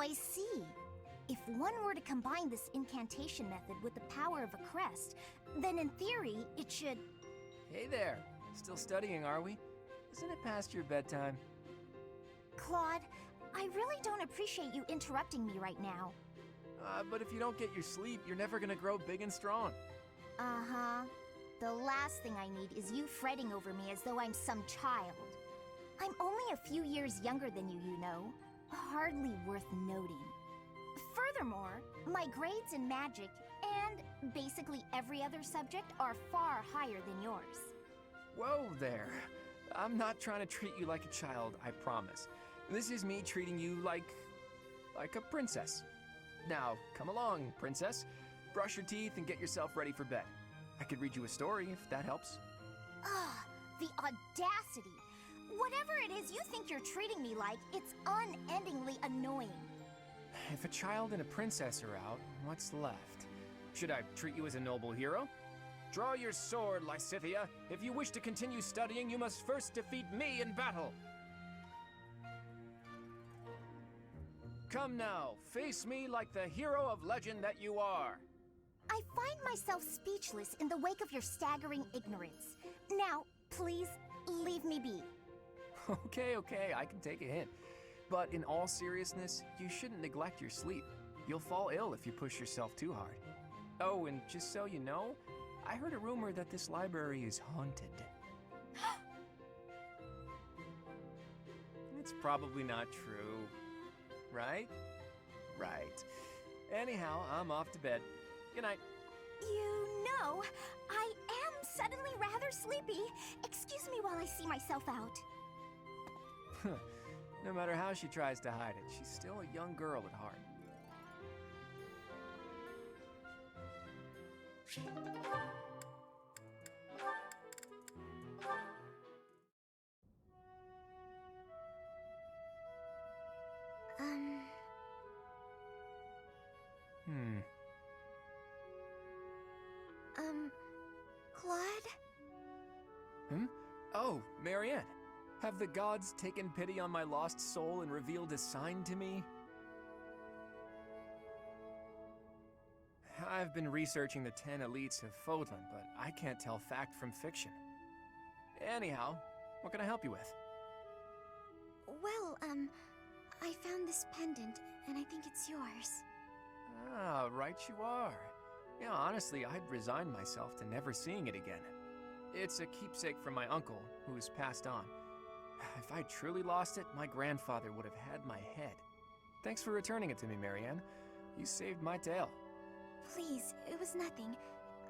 I see. If one were to combine this incantation method with the power of a crest, then in theory, it should... Hey there. Still studying, are we? Isn't it past your bedtime? Claude, I really don't appreciate you interrupting me right now. But if you don't get your sleep, you're never gonna grow big and strong. Uh-huh. The last thing I need is you fretting over me as though I'm some child. I'm only a few years younger than you, you know. Hardly worth noting. Furthermore, my grades in magic and basically every other subject are far higher than yours. Whoa there. I'm not trying to treat you like a child, I promise. This is me treating you like a princess. Now, come along, princess. Brush your teeth and get yourself ready for bed. I could read you a story if that helps. Ugh, the audacity. Whatever it is you think you're treating me like, it's unendingly annoying. If a child and a princess are out, what's left? Should I treat you as a noble hero? Draw your sword, Lysithea. If you wish to continue studying, you must first defeat me in battle. Come now, face me like the hero of legend that you are. I find myself speechless in the wake of your staggering ignorance. Now, please, leave me be. Okay, I can take a hint. But in all seriousness, you shouldn't neglect your sleep. You'll fall ill if you push yourself too hard. Oh, and just so you know, I heard a rumor that this library is haunted. It's probably not true. Right? Right. Anyhow, I'm off to bed. Good night. You know, I am suddenly rather sleepy. Excuse me while I see myself out. No matter how she tries to hide it, she's still a young girl at heart. Claude? Oh, Marianne. Have the gods taken pity on my lost soul and revealed a sign to me? I've been researching the 10 elites of Fodlan, but I can't tell fact from fiction. Anyhow, what can I help you with? Well, I found this pendant, and I think it's yours. Ah, right you are. Yeah, honestly, I'd resigned myself to never seeing it again. It's a keepsake from my uncle, who's passed on. If I truly lost it, my grandfather would have had my head. Thanks for returning it to me, Marianne. You saved my tail. Please, it was nothing.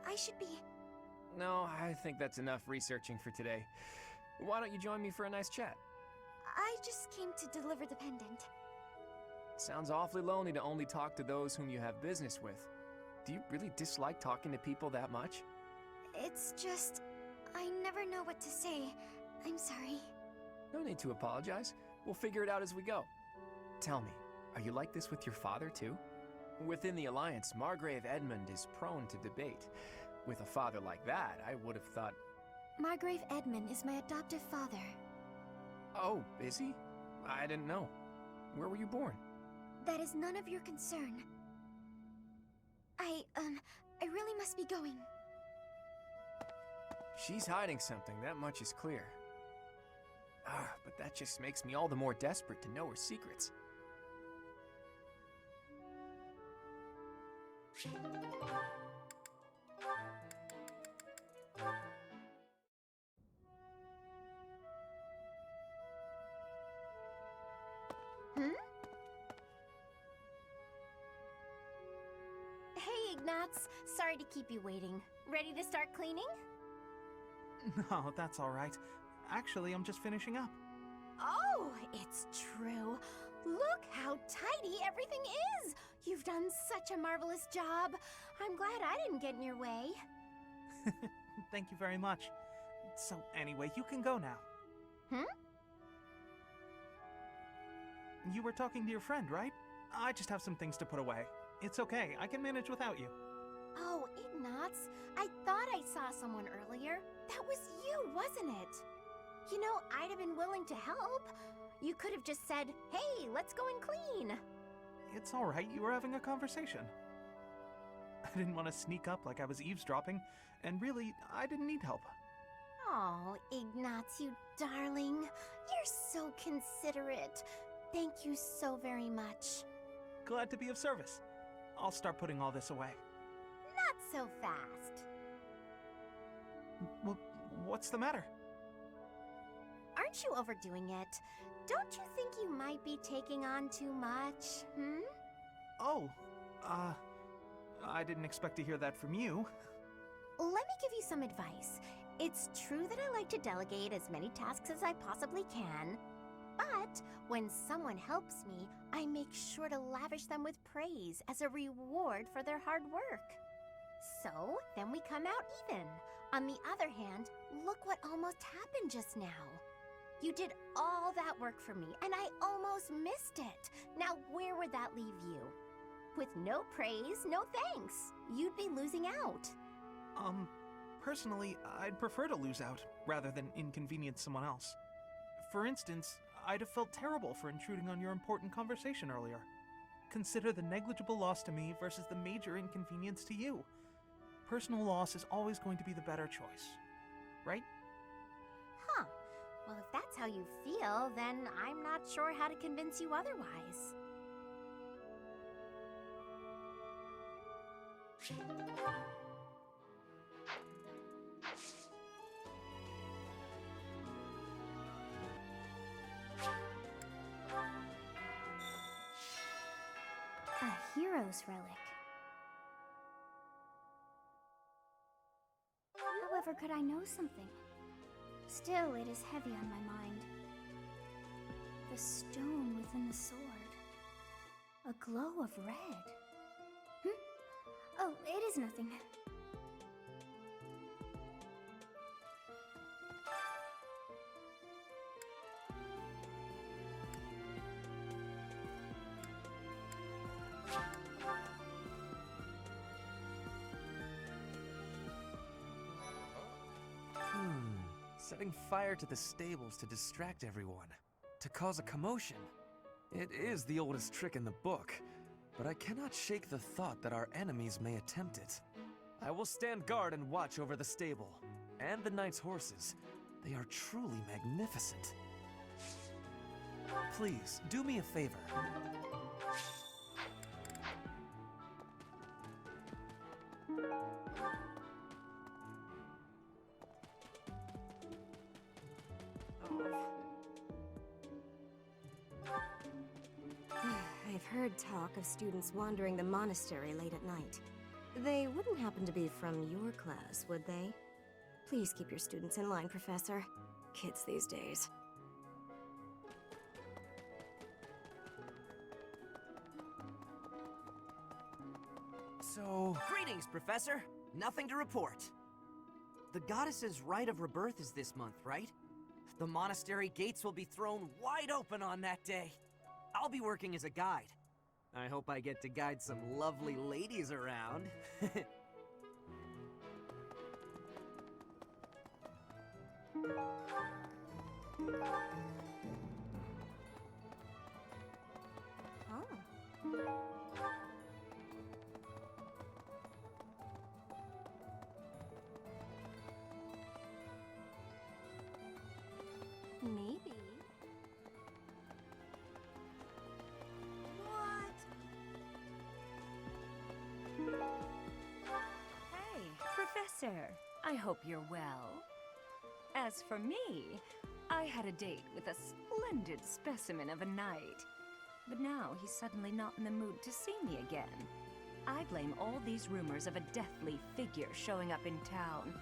I should be... No, I think that's enough researching for today. Why don't you join me for a nice chat? I just came to deliver the pendant. Sounds awfully lonely to only talk to those whom you have business with. Do you really dislike talking to people that much? It's just... I never know what to say. I'm sorry. No need to apologize. We'll figure it out as we go. Tell me, are you like this with your father too? Within the Alliance, Margrave Edmund is prone to debate. With a father like that, I would have thought... Margrave Edmund is my adoptive father. Oh, is he? I didn't know. Where were you born? That is none of your concern. I really must be going. She's hiding something, that much is clear. But that just makes me all the more desperate to know her secrets. Hey, Ignatz. Sorry to keep you waiting. Ready to start cleaning? No, that's all right. Actually, I'm just finishing up. Oh, it's true. Look how tidy everything is. You've done such a marvelous job. I'm glad I didn't get in your way. Thank you very much. So anyway, you can go now. You were talking to your friend, right? I just have some things to put away. It's okay, I can manage without you. Oh, Ignatz, I thought I saw someone earlier. That was you, wasn't it? You know, I'd have been willing to help. You could have just said, hey, let's go and clean. It's alright, you were having a conversation. I didn't want to sneak up like I was eavesdropping, and really, I didn't need help. Oh, Ignacio, darling. You're so considerate. Thank you so very much. Glad to be of service. I'll start putting all this away. Not so fast. What's the matter? Aren't you overdoing it? Don't you think you might be taking on too much, Oh, I didn't expect to hear that from you. Let me give you some advice. It's true that I like to delegate as many tasks as I possibly can, but when someone helps me, I make sure to lavish them with praise as a reward for their hard work. So, then we come out even. On the other hand, look what almost happened just now. You did all that work for me, and I almost missed it. Now, where would that leave you? With no praise, no thanks. You'd be losing out. Personally, I'd prefer to lose out, rather than inconvenience someone else. For instance, I'd have felt terrible for intruding on your important conversation earlier. Consider the negligible loss to me versus the major inconvenience to you. Personal loss is always going to be the better choice, right? Huh. Well, if that's how you feel, then I'm not sure how to convince you otherwise. A hero's relic. However, could I know something? Still, it is heavy on my mind. The stone within the sword. A glow of red. Oh, it is nothing. Setting fire to the stables to distract everyone, to cause a commotion. It is the oldest trick in the book, but I cannot shake the thought that our enemies may attempt it. I will stand guard and watch over the stable, and the knight's horses. They are truly magnificent. Please, do me a favor. I've heard talk of students wandering the monastery late at night. They wouldn't happen to be from your class, would they? Please keep your students in line, Professor. Kids these days. So... Greetings, Professor. Nothing to report. The goddess's rite of rebirth is this month, right? The monastery gates will be thrown wide open on that day. I'll be working as a guide. I hope I get to guide some lovely ladies around. Maybe. Hey, Professor. I hope you're well. As for me, I had a date with a splendid specimen of a knight. But now he's suddenly not in the mood to see me again. I blame all these rumors of a deathly figure showing up in town.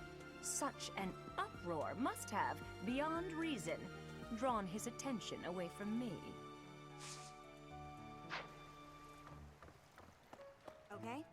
Such an uproar must have, beyond reason, drawn his attention away from me. Okay?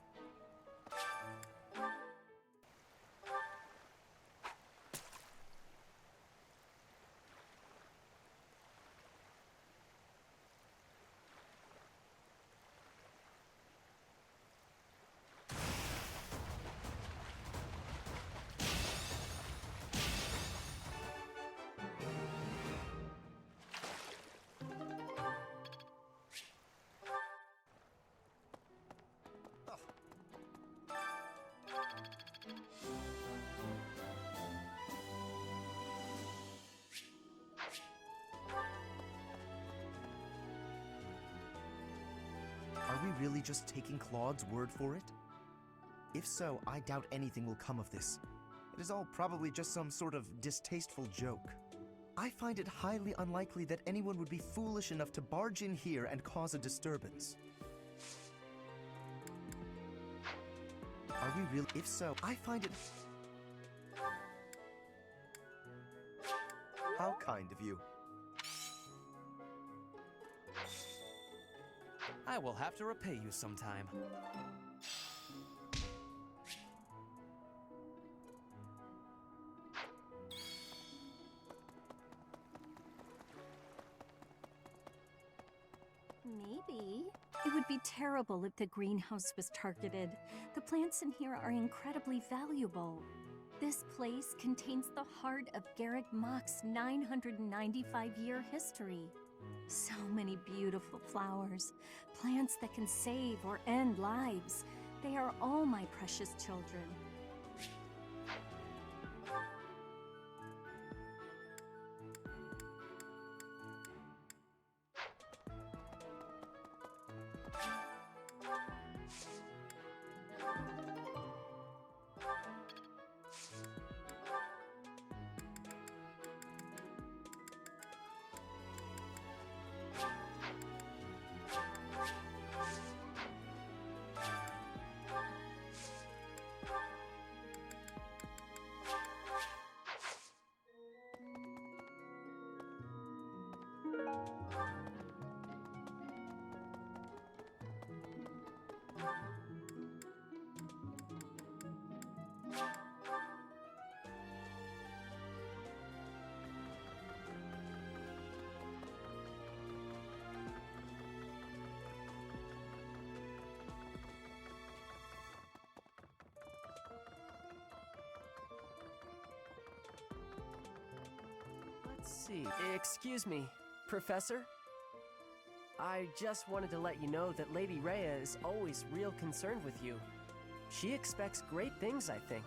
Are we really just taking Claude's word for it? If so, I doubt anything will come of this. It is all probably just some sort of distasteful joke. I find it highly unlikely that anyone would be foolish enough to barge in here and cause a disturbance. Are we really? If so, I find it... How kind of you. I will have to repay you sometime. Maybe. It would be terrible if the greenhouse was targeted. The plants in here are incredibly valuable. This place contains the heart of Garrick Mach's 995-year history. So many beautiful flowers, plants that can save or end lives. They are all my precious children. Let's see. Excuse me, Professor? I just wanted to let you know that Lady Rhea is always real concerned with you. She expects great things, I think.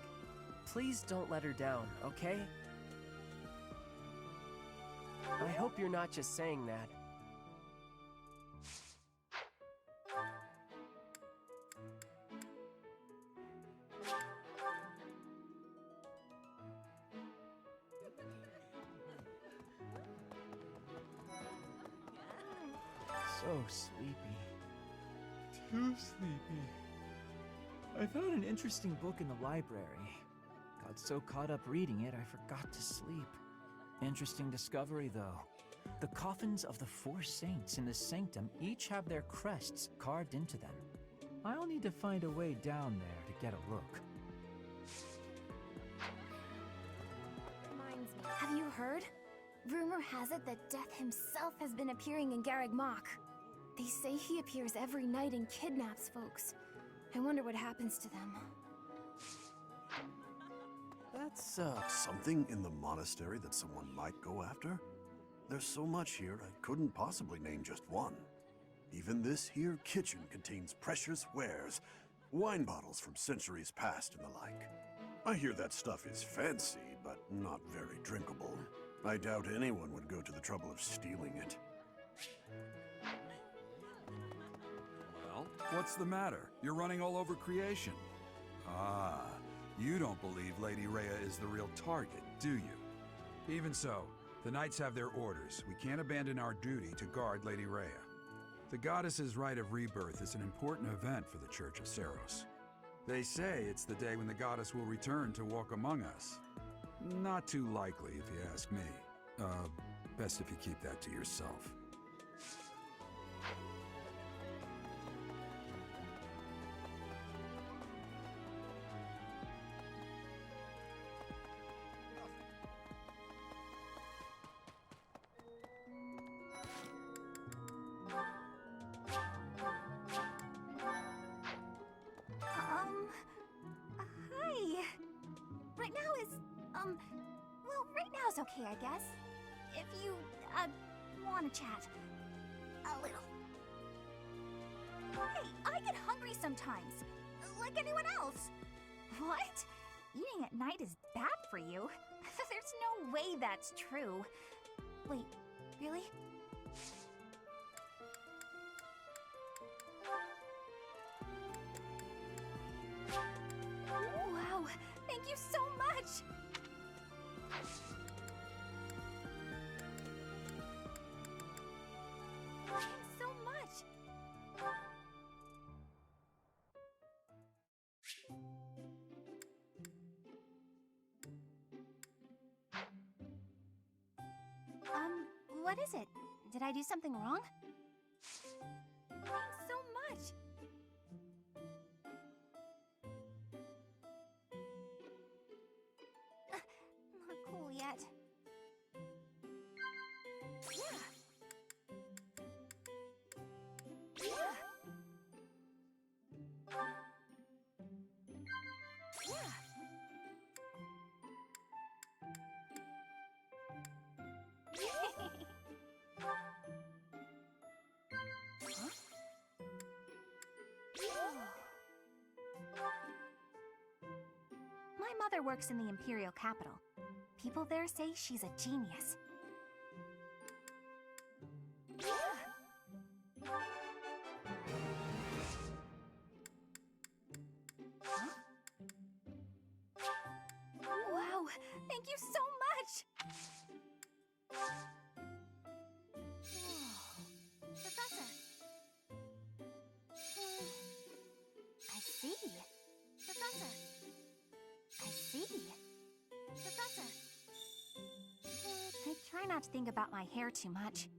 Please don't let her down, okay? I hope you're not just saying that. So sleepy. Too sleepy. I found an interesting book in the library. Got so caught up reading it, I forgot to sleep. Interesting discovery, though. The coffins of the 4 saints in the sanctum each have their crests carved into them. I'll need to find a way down there to get a look. Reminds me. Have you heard? Rumor has it that Death himself has been appearing in Garrick Mach. They say he appears every night and kidnaps folks. I wonder what happens to them. That's, Something in the monastery that someone might go after? There's so much here, I couldn't possibly name just one. Even this here kitchen contains precious wares, wine bottles from centuries past and the like. I hear that stuff is fancy, but not very drinkable. I doubt anyone would go to the trouble of stealing it. Well, what's the matter? You're running all over creation. Ah, you don't believe Lady Rhea is the real target, do you? Even so, the knights have their orders. We can't abandon our duty to guard Lady Rhea. The goddess's rite of rebirth is an important event for the Church of Seros. They say it's the day when the goddess will return to walk among us. Not too likely, if you ask me. Best if you keep that to yourself. Hi. Right now is, well, right now is okay, I guess. If you, want to chat. A little. Hey, I get hungry sometimes. Like anyone else. What? Eating at night is bad for you? There's no way that's true. Wait, really? Wow! Thank you so much! Thanks so much! What is it? Did I do something wrong? Thanks so much! Not cool yet. Yeah! Yeah! Yeah! My mother works in the Imperial capital. People there say she's a genius. Wow, thank you so much! Professor. I see. Professor. I see. Professor. I try not to think about my hair too much.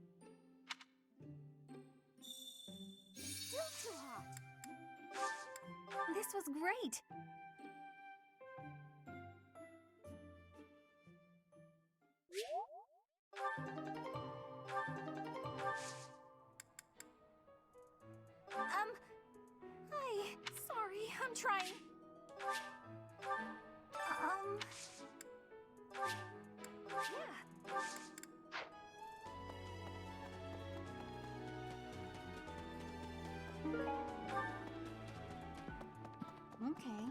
Still too hot. This was great. Hi. Sorry, I'm trying. Yeah. Okay.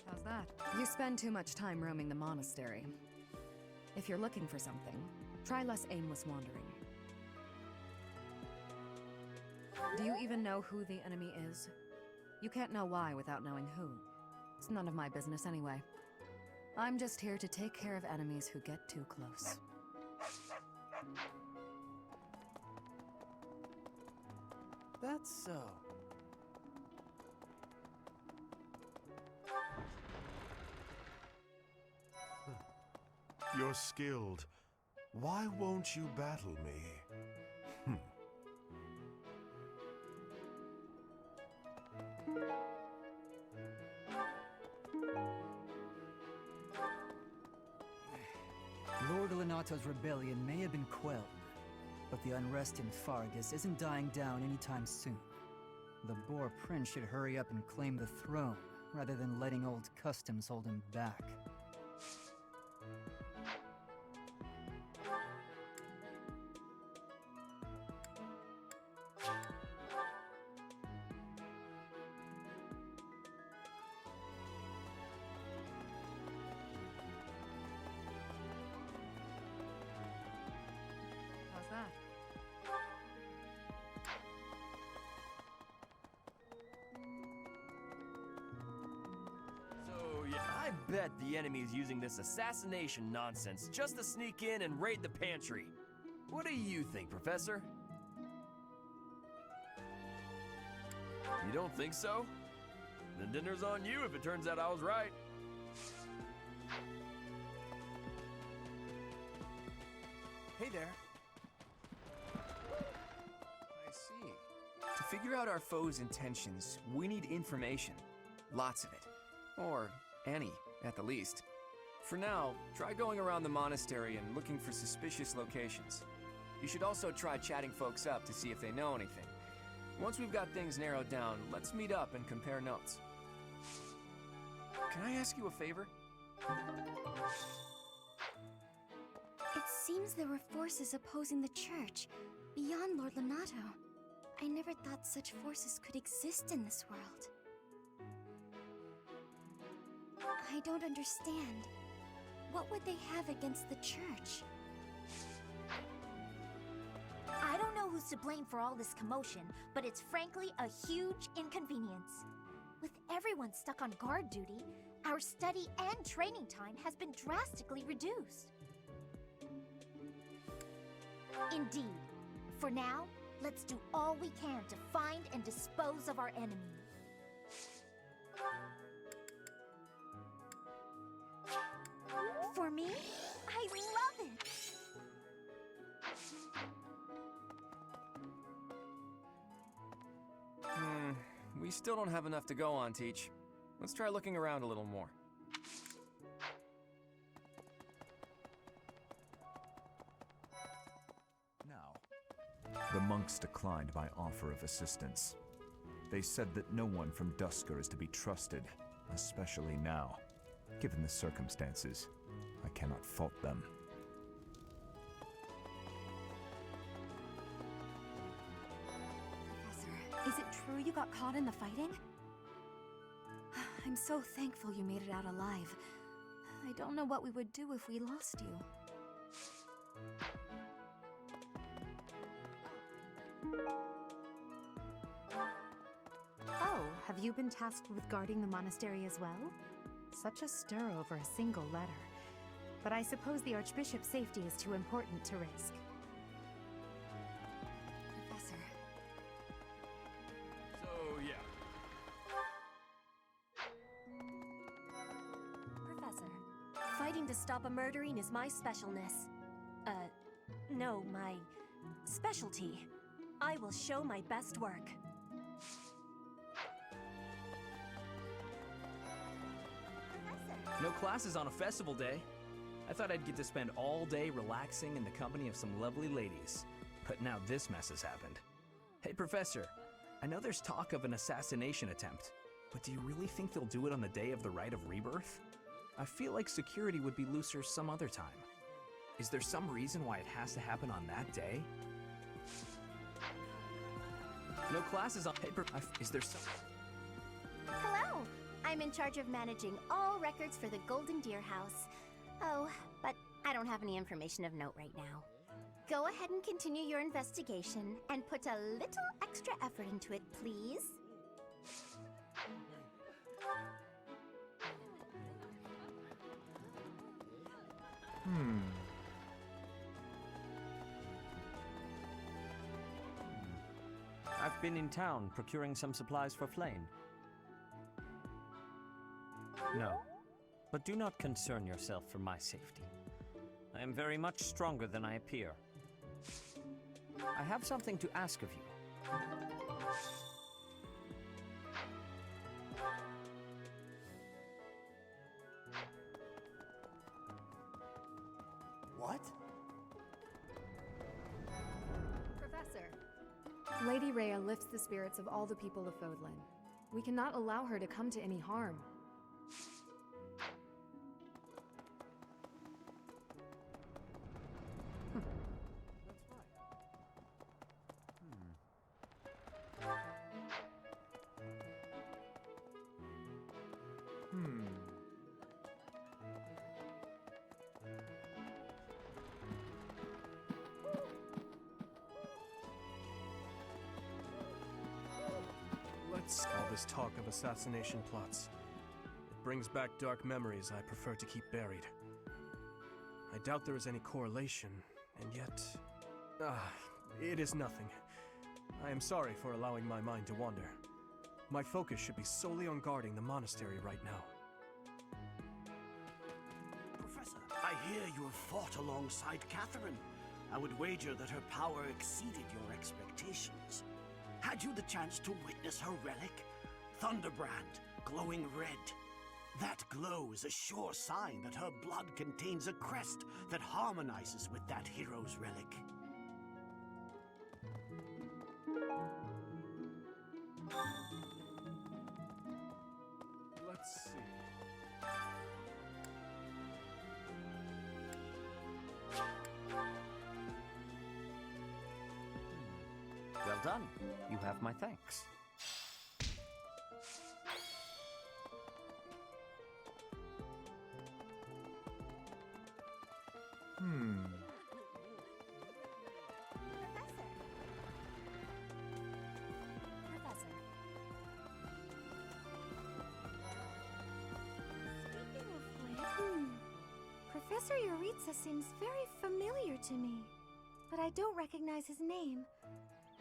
How's that? You spend too much time roaming the monastery. If you're looking for something, try less aimless wandering. Do you even know who the enemy is? You can't know why without knowing who. It's none of my business anyway. I'm just here to take care of enemies who get too close. That's so. You're skilled. Why won't you battle me? Lord Lonato's rebellion may have been quelled, but the unrest in Fargus isn't dying down anytime soon. The Boar Prince should hurry up and claim the throne, rather than letting old customs hold him back. How's that? So, yeah, I bet the enemy's using this assassination nonsense just to sneak in and raid the pantry. What do you think, Professor? You don't think so? Then dinner's on you if it turns out I was right. Hey there. I see. To figure out our foe's intentions, we need information. Lots of it. Or any, at the least. For now, try going around the monastery and looking for suspicious locations. You should also try chatting folks up to see if they know anything. Once we've got things narrowed down, let's meet up and compare notes. Can I ask you a favor? It seems there were forces opposing the church, beyond Lord Lonato. I never thought such forces could exist in this world. I don't understand. What would they have against the church? I don't know who's to blame for all this commotion, but it's frankly a huge inconvenience. With everyone stuck on guard duty, our study and training time has been drastically reduced. Indeed. For now, let's do all we can to find and dispose of our enemy. For me, I love it! We still don't have enough to go on, Teach. Let's try looking around a little more. The monks declined my offer of assistance. They said that no one from Dusker is to be trusted, especially now. Given the circumstances, I cannot fault them. Professor, is it true you got caught in the fighting? I'm so thankful you made it out alive. I don't know what we would do if we lost you. Oh, have you been tasked with guarding the monastery as well? Such a stir over a single letter. But I suppose the Archbishop's safety is too important to risk. Professor. So, yeah. Professor, fighting to stop a murdering is my specialness. No, my specialty. I will show my best work. No classes on a festival day. I thought I'd get to spend all day relaxing in the company of some lovely ladies. But now this mess has happened. Hey, Professor. I know there's talk of an assassination attempt, but do you really think they'll do it on the day of the Rite of Rebirth? I feel like security would be looser some other time. Is there some reason why it has to happen on that day? No classes on paper. Is there some... Hello! I'm in charge of managing all records for the Golden Deer House. Oh, but I don't have any information of note right now. Go ahead and continue your investigation and put a little extra effort into it, please. I've been in town procuring some supplies for Flame. No, but do not concern yourself for my safety. I am very much stronger than I appear. I have something to ask of you. What? Professor, Lady Rhea lifts the spirits of all the people of Fodlan. We cannot allow her to come to any harm. All this talk of assassination plots. It brings back dark memories I prefer to keep buried. I doubt there is any correlation, and yet... it is nothing. I am sorry for allowing my mind to wander. My focus should be solely on guarding the monastery right now. Professor, I hear you have fought alongside Catherine. I would wager that her power exceeded your expectations. Had you the chance to witness her relic? Thunderbrand, glowing red. That glow is a sure sign that her blood contains a crest that harmonizes with that hero's relic. Let's see. Well done. You have my thanks. Professor Yuritsa seems very familiar to me, but I don't recognize his name.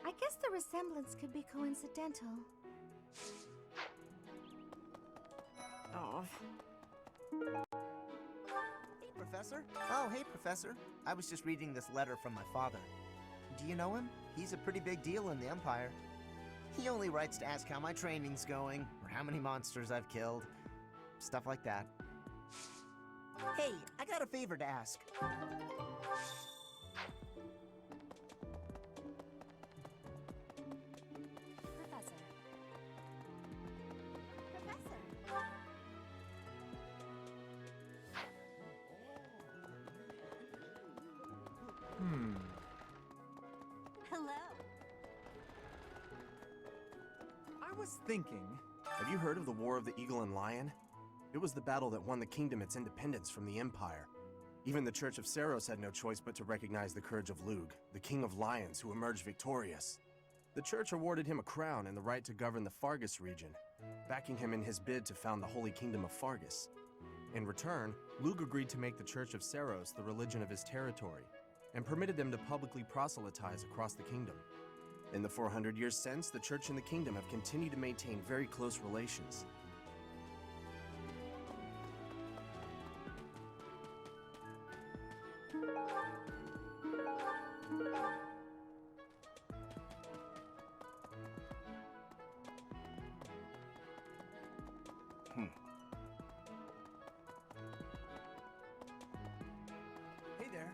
I guess the resemblance could be coincidental. Oh. Hey, Professor. Oh, hey, Professor. I was just reading this letter from my father. Do you know him? He's a pretty big deal in the Empire. He only writes to ask how my training's going, or how many monsters I've killed. Stuff like that. Hey, I got a favor to ask. Professor. Hello. I was thinking... Have you heard of the War of the Eagle and Lion? It was the battle that won the kingdom its independence from the Empire. Even the Church of Seros had no choice but to recognize the courage of Lug, the King of Lions who emerged victorious. The Church awarded him a crown and the right to govern the Fargus region, backing him in his bid to found the Holy Kingdom of Fargus. In return, Lug agreed to make the Church of Seros the religion of his territory, and permitted them to publicly proselytize across the kingdom. In the 400 years since, the Church and the kingdom have continued to maintain very close relations. Hey there.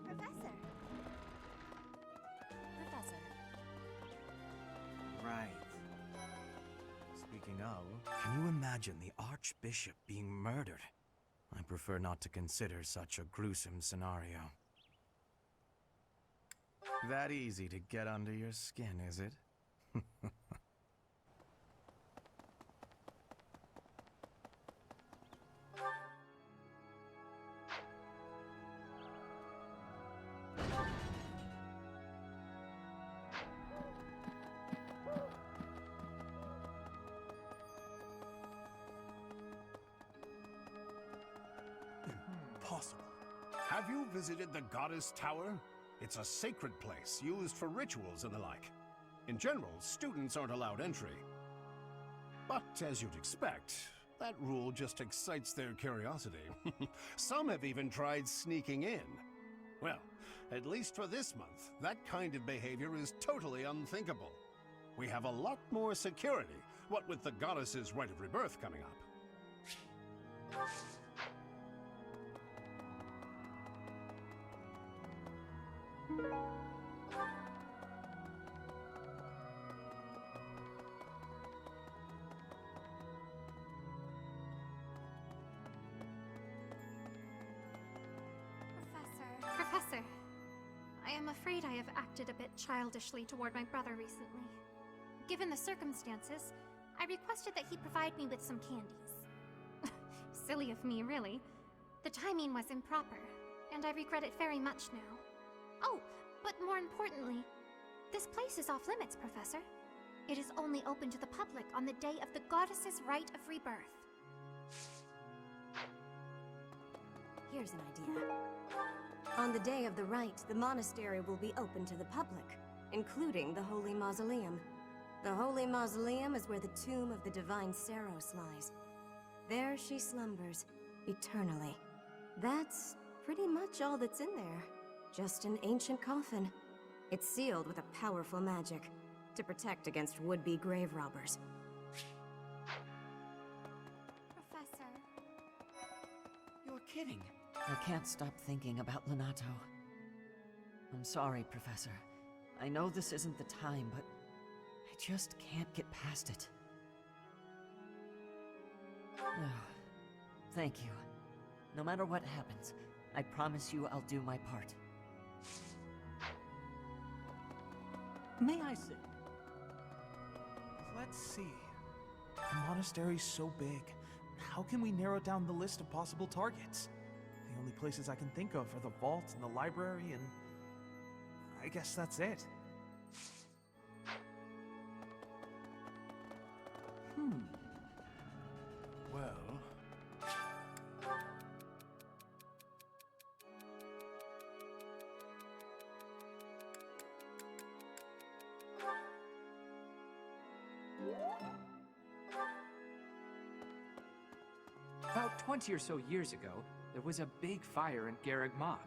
Professor. Professor. Right. Speaking of, can you imagine the Archbishop being murdered? I prefer not to consider such a gruesome scenario. That easy to get under your skin, is it? Impossible. Have you visited the Goddess Tower? It's a sacred place used for rituals and the like. In general, students aren't allowed entry. But as you'd expect, that rule just excites their curiosity. Some have even tried sneaking in. Well, at least for this month, that kind of behavior is totally unthinkable. We have a lot more security, what with the Goddess's Rite of Rebirth coming up. Professor, I am afraid I have acted a bit childishly toward my brother recently. Given the circumstances, I requested that he provide me with some candies. Silly of me, really. The timing was improper, and I regret it very much now. Oh, but more importantly, this place is off limits, Professor. It is only open to the public on the day of the Goddess's Rite of Rebirth. Here's an idea. On the day of the rite, the monastery will be open to the public, including the Holy Mausoleum. The Holy Mausoleum is where the tomb of the divine Seros lies. There she slumbers, eternally. That's pretty much all that's in there. Just an ancient coffin. It's sealed with a powerful magic to protect against would-be grave robbers. Professor. You're kidding. I can't stop thinking about Lonato. I'm sorry, Professor. I know this isn't the time, but I just can't get past it. Thank you. No matter what happens, I promise you I'll do my part. May I sit? Let's see. The monastery's so big. How can we narrow down the list of possible targets? The only places I can think of are the vault and the library, and I guess that's it. Well... About 20 or so years ago, there was a big fire in Garreg Mach.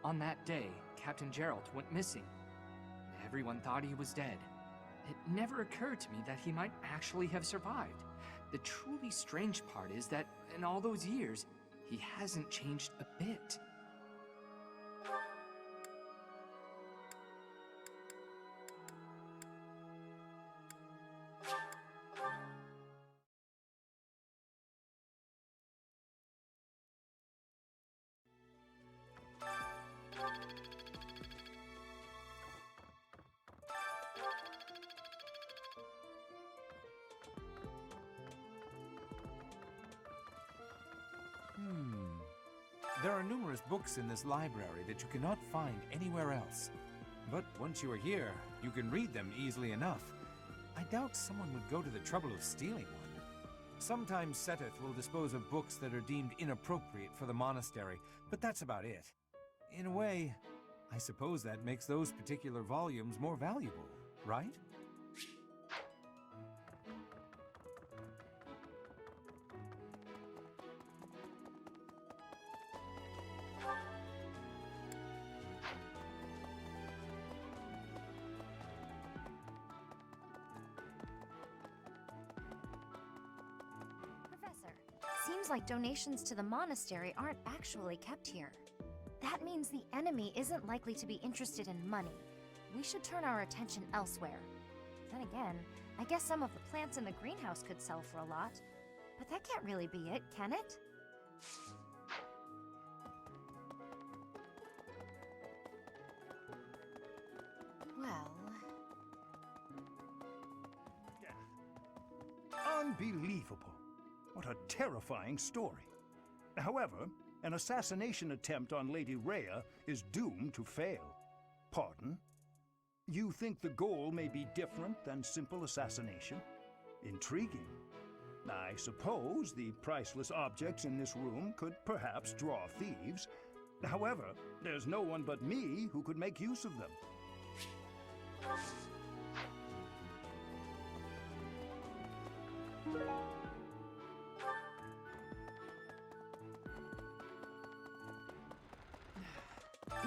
On that day, Captain Geralt went missing. Everyone thought he was dead. It never occurred to me that he might actually have survived. The truly strange part is that in all those years, he hasn't changed a bit. There are numerous books in this library that you cannot find anywhere else. But once you are here, you can read them easily enough. I doubt someone would go to the trouble of stealing one. Sometimes Seteth will dispose of books that are deemed inappropriate for the monastery, but that's about it. In a way, I suppose that makes those particular volumes more valuable, right? Seems like donations to the monastery aren't actually kept here. That means the enemy isn't likely to be interested in money. We should turn our attention elsewhere. Then again, I guess some of the plants in the greenhouse could sell for a lot. But that can't really be it, can it? Well... Unbelievable. What a terrifying story. However, an assassination attempt on Lady Rhea is doomed to fail. Pardon? You think the goal may be different than simple assassination? Intriguing. I suppose the priceless objects in this room could perhaps draw thieves. However, there's no one but me who could make use of them.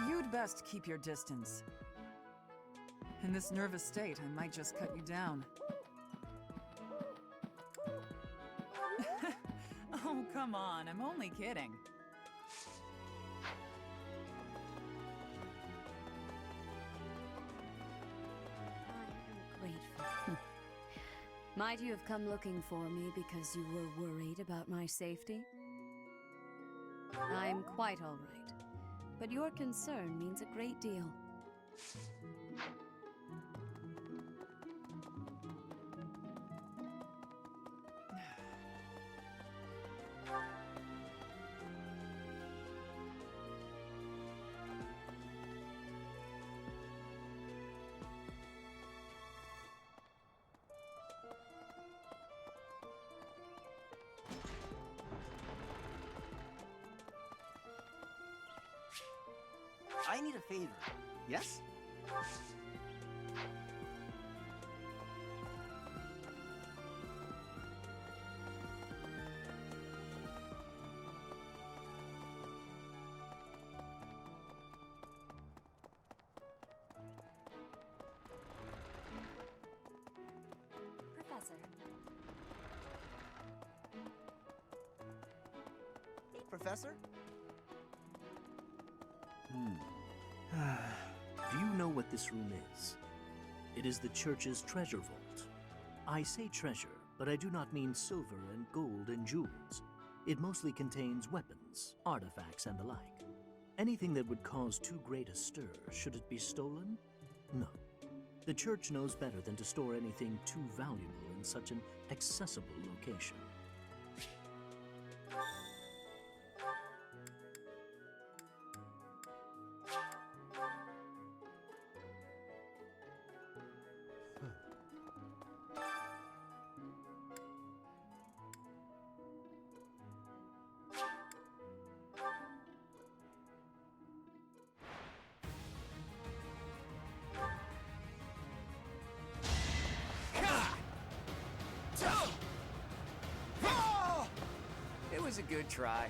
You'd best keep your distance. In this nervous state, I might just cut you down. Oh, come on, I'm only kidding. Grateful. Might you have come looking for me because you were worried about my safety? I'm quite all right, but your concern means a great deal. I need a favor. Yes? Professor. Hey, Professor. Do you know what this room is? It is the church's treasure vault. I say treasure, but I do not mean silver and gold and jewels. It mostly contains weapons, artifacts, and the like. Anything that would cause too great a stir, should it be stolen? No. The church knows better than to store anything too valuable in such an accessible location. It was a good try.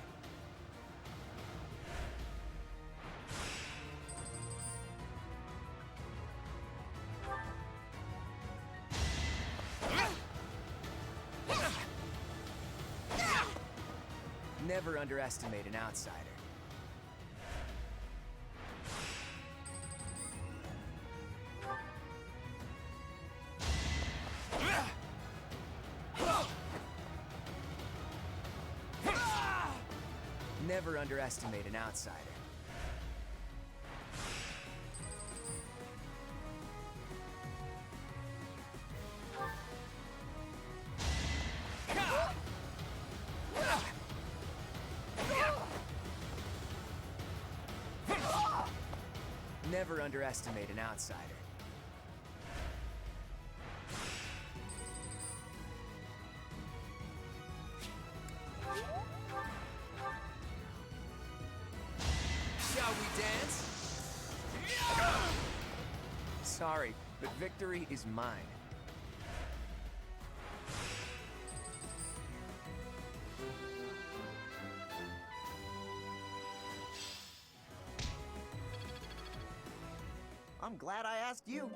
Never underestimate an outsider. Never underestimate an outsider. Never underestimate an outsider. Shall we dance? Sorry, but victory is mine. I'm glad I asked you.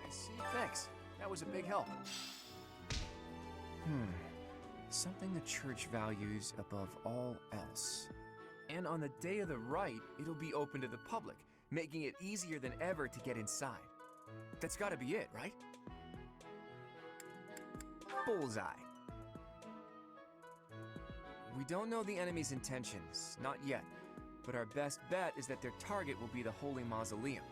I see. Thanks. That was a big help. Something the church values above all else. And on the day of the rite, it'll be open to the public, making it easier than ever to get inside. That's gotta be it, right? Bullseye. We don't know the enemy's intentions, not yet, but our best bet is that their target will be the Holy Mausoleum.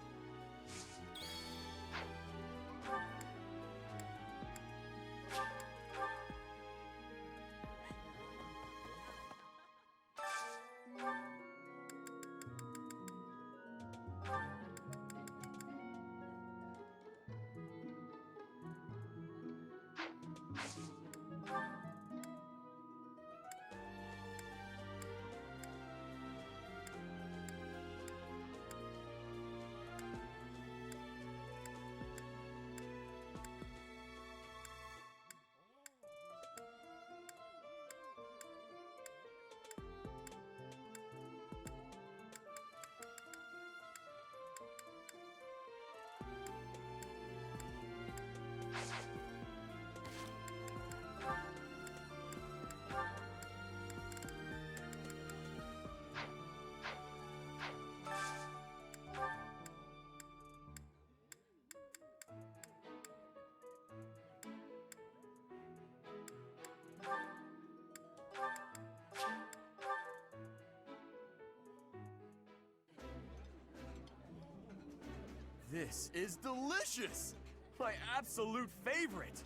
This is delicious! My absolute favorite!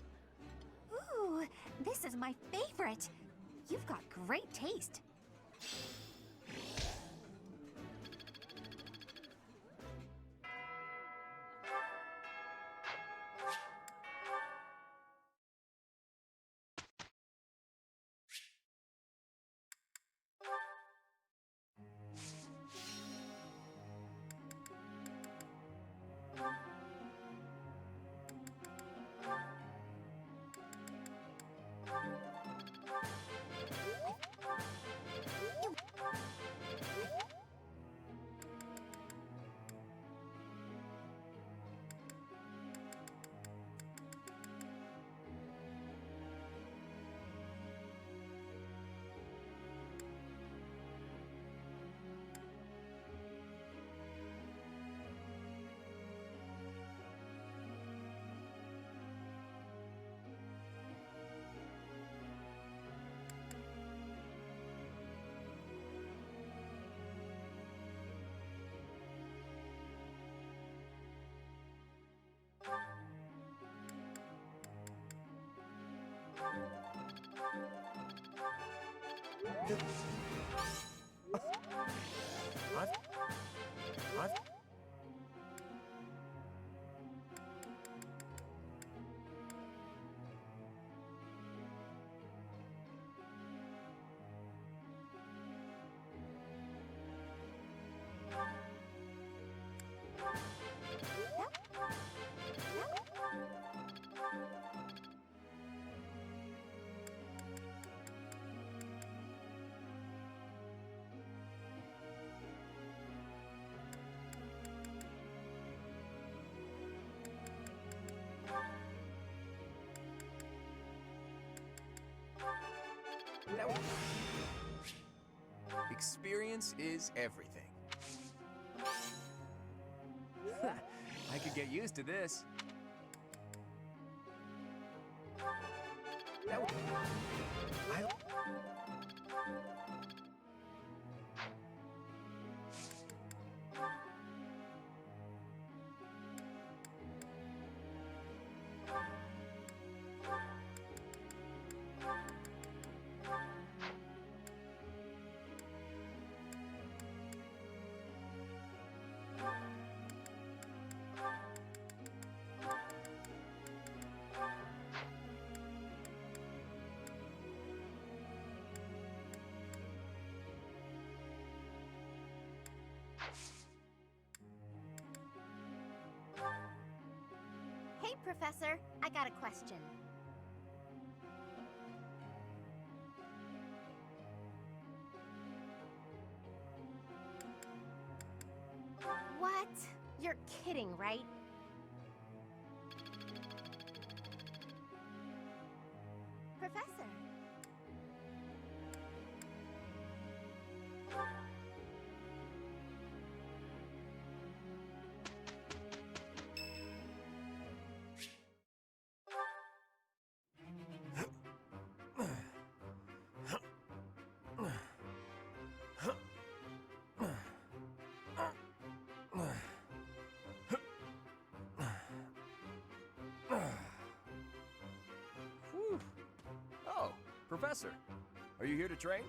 Ooh, this is my favorite. You've got great taste. Experience is everything. I could get used to this. Hey, Professor, I got a question. What? You're kidding, right? Professor. Whew. Oh, Professor, are you here to train?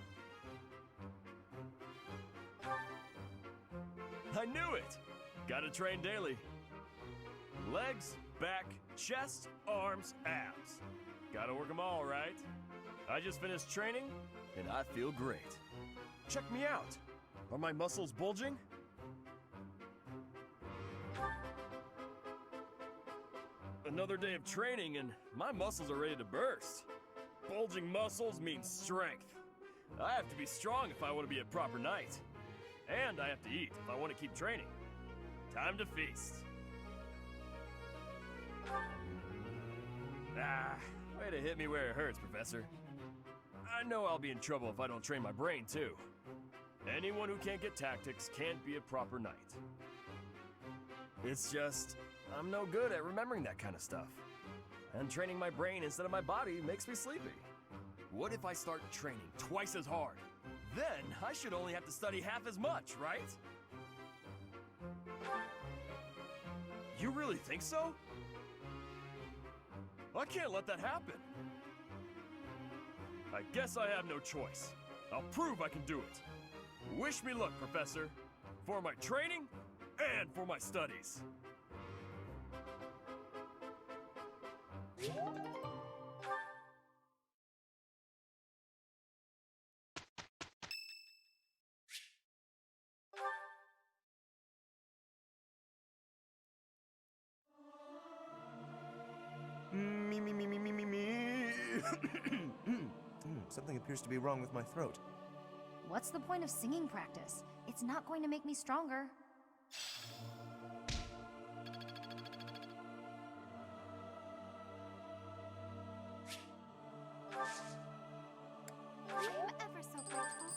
I knew it! Gotta train daily. Legs, back, chest, arms, abs. Gotta work them all, right? I just finished training, and I feel great. Check me out. Are my muscles bulging? Another day of training, and my muscles are ready to burst. Bulging muscles means strength. I have to be strong if I want to be a proper knight. And I have to eat if I want to keep training. Time to feast. Ah, way to hit me where it hurts, Professor. I know I'll be in trouble if I don't train my brain, too. Anyone who can't get tactics can't be a proper knight. It's just, I'm no good at remembering that kind of stuff. And training my brain instead of my body makes me sleepy. What if I start training twice as hard? Then I should only have to study half as much, right? You really think so? I can't let that happen. I guess I have no choice. I'll prove I can do it. Wish me luck, Professor. For my training and for my studies. Something appears to be wrong with my throat. What's the point of singing practice? It's not going to make me stronger. I'm ever so grateful.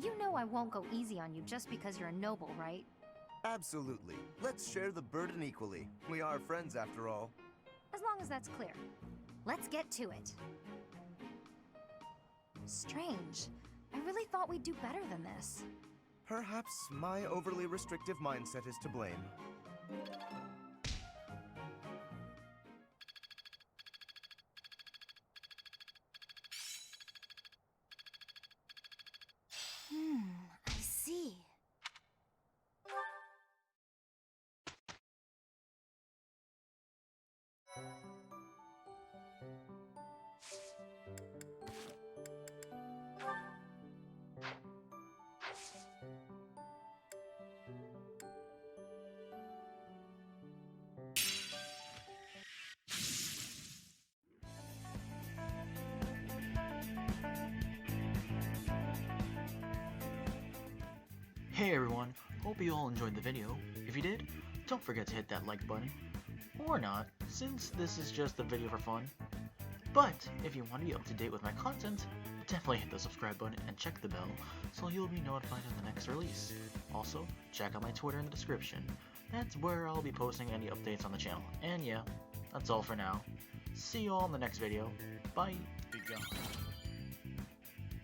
You know I won't go easy on you just because you're a noble, right? Absolutely. Let's share the burden equally. We are friends after all. As long as that's clear. Let's get to it. Strange. I really thought we'd do better than this. Perhaps my overly restrictive mindset is to blame. Hey everyone, hope you all enjoyed the video. If you did, don't forget to hit that like button. Or not, since this is just a video for fun. But if you want to be up to date with my content, definitely hit the subscribe button and check the bell so you'll be notified of the next release. Also, check out my Twitter in the description. That's where I'll be posting any updates on the channel. And yeah, that's all for now. See you all in the next video. Bye. Be gone.